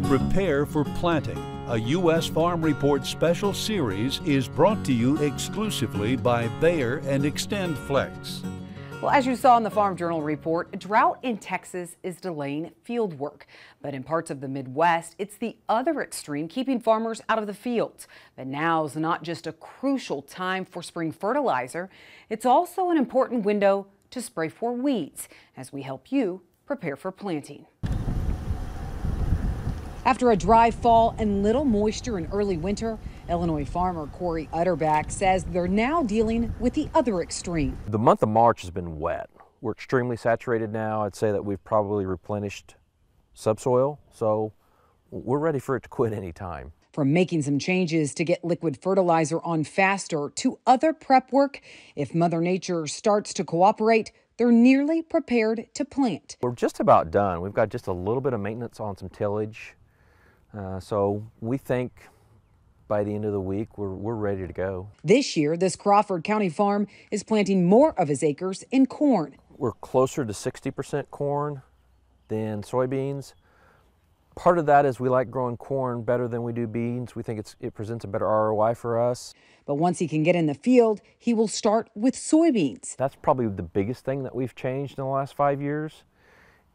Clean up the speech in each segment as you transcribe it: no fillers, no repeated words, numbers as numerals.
Prepare for Planting, a U.S. Farm Report special series, is brought to you exclusively by Bayer and Extend Flex. Well, as you saw in the Farm Journal report, a drought in Texas is delaying field work. But in parts of the Midwest, it's the other extreme, keeping farmers out of the fields. But now's not just a crucial time for spring fertilizer, it's also an important window to spray for weeds as we help you prepare for planting. After a dry fall and little moisture in early winter, Illinois farmer Cory Utterback says they're now dealing with the other extreme. The month of March has been wet. We're extremely saturated now. I'd say that we've probably replenished subsoil, so we're ready for it to quit any time. From making some changes to get liquid fertilizer on faster to other prep work, if Mother Nature starts to cooperate, they're nearly prepared to plant. We're just about done. We've got just a little bit of maintenance on some tillage. So we think by the end of the week, we're ready to go. This year, this Crawford County farm is planting more of his acres in corn. We're closer to 60% corn than soybeans. Part of that is we like growing corn better than we do beans. We think it presents a better ROI for us. But once he can get in the field, he will start with soybeans. That's probably the biggest thing that we've changed in the last 5 years,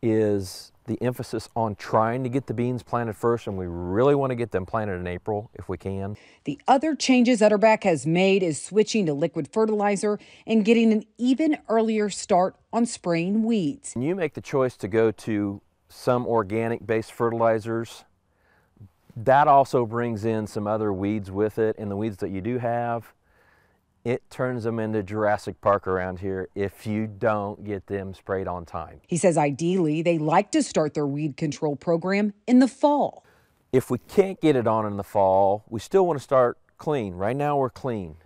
is the emphasis on trying to get the beans planted first, and we really want to get them planted in April if we can. The other changes Utterback has made is switching to liquid fertilizer and getting an even earlier start on spraying weeds. When you make the choice to go to some organic-based fertilizers, that also brings in some other weeds with it, and the weeds that you do have, it turns them into Jurassic Park around here if you don't get them sprayed on time. He says ideally they like to start their weed control program in the fall. If we can't get it on in the fall, we still want to start clean. Right now we're clean,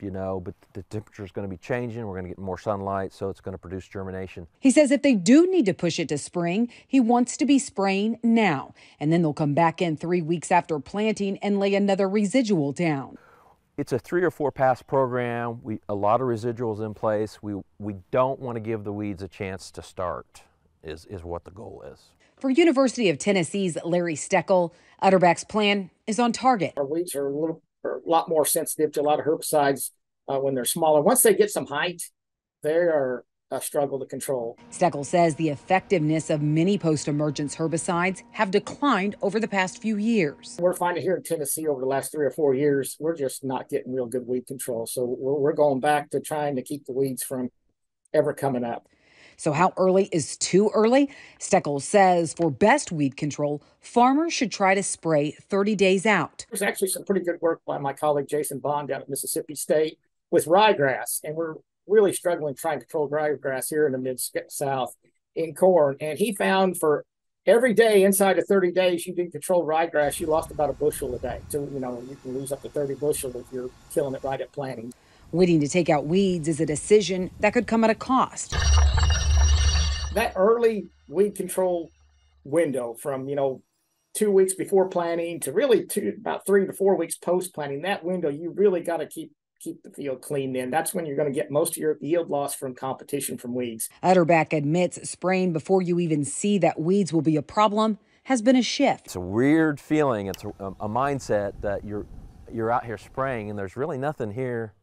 you know, but the temperature is going to be changing. We're going to get more sunlight, so it's going to produce germination. He says if they do need to push it to spring, he wants to be spraying now, and then they'll come back in 3 weeks after planting and lay another residual down. It's a 3 or 4 pass program. A lot of residuals in place. We don't want to give the weeds a chance to start, is what the goal is. For University of Tennessee's Larry Steckel, Utterback's plan is on target. Our weeds are a lot more sensitive to a lot of herbicides when they're smaller. Once they get some height, they are a struggle to control. Steckel says the effectiveness of many post-emergence herbicides have declined over the past few years. We're finding here in Tennessee over the last 3 or 4 years, we're just not getting real good weed control. So we're going back to trying to keep the weeds from ever coming up. So how early is too early? Steckel says for best weed control, farmers should try to spray 30 days out. There's actually some pretty good work by my colleague Jason Bond down at Mississippi State with ryegrass, and we're really struggling trying to control ryegrass here in the Mid-South in corn. And he found for every day inside of 30 days you didn't control ryegrass, you lost about a bushel a day. So, you know, you can lose up to 30 bushel if you're killing it right at planting. Waiting to take out weeds is a decision that could come at a cost. That early weed control window from, 2 weeks before planting to really about 3 to 4 weeks post planting, that window you really got to keep the field clean in. That's when you're going to get most of your yield loss from competition from weeds. Utterback admits spraying before you even see that weeds will be a problem has been a shift. It's a weird feeling. It's a mindset that you're out here spraying and there's really nothing here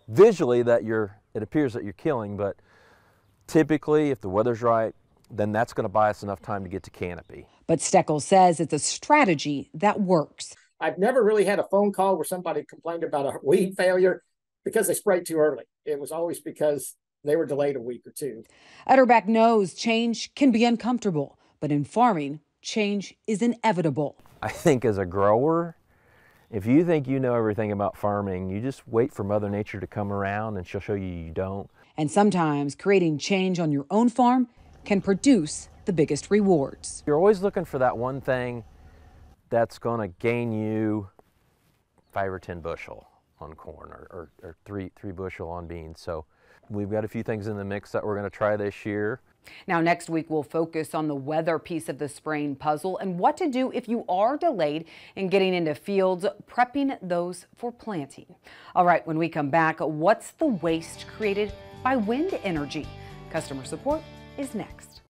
visually that it appears that you're killing, but typically if the weather's right, then that's going to buy us enough time to get to canopy. But Steckel says it's a strategy that works. I've never really had a phone call where somebody complained about a weed failure because they sprayed too early. It was always because they were delayed a week or two. Utterback knows change can be uncomfortable, but in farming, change is inevitable. I think as a grower, if you think you know everything about farming, you just wait for Mother Nature to come around and she'll show you don't. And sometimes creating change on your own farm can produce the biggest rewards. You're always looking for that one thing that's going to gain you 5 or 10 bushel on corn or three bushel on beans. So we've got a few things in the mix that we're going to try this year. Now, next week, we'll focus on the weather piece of the spraying puzzle and what to do if you are delayed in getting into fields, prepping those for planting. All right, when we come back, what's the waste created by wind energy? Customer support is next.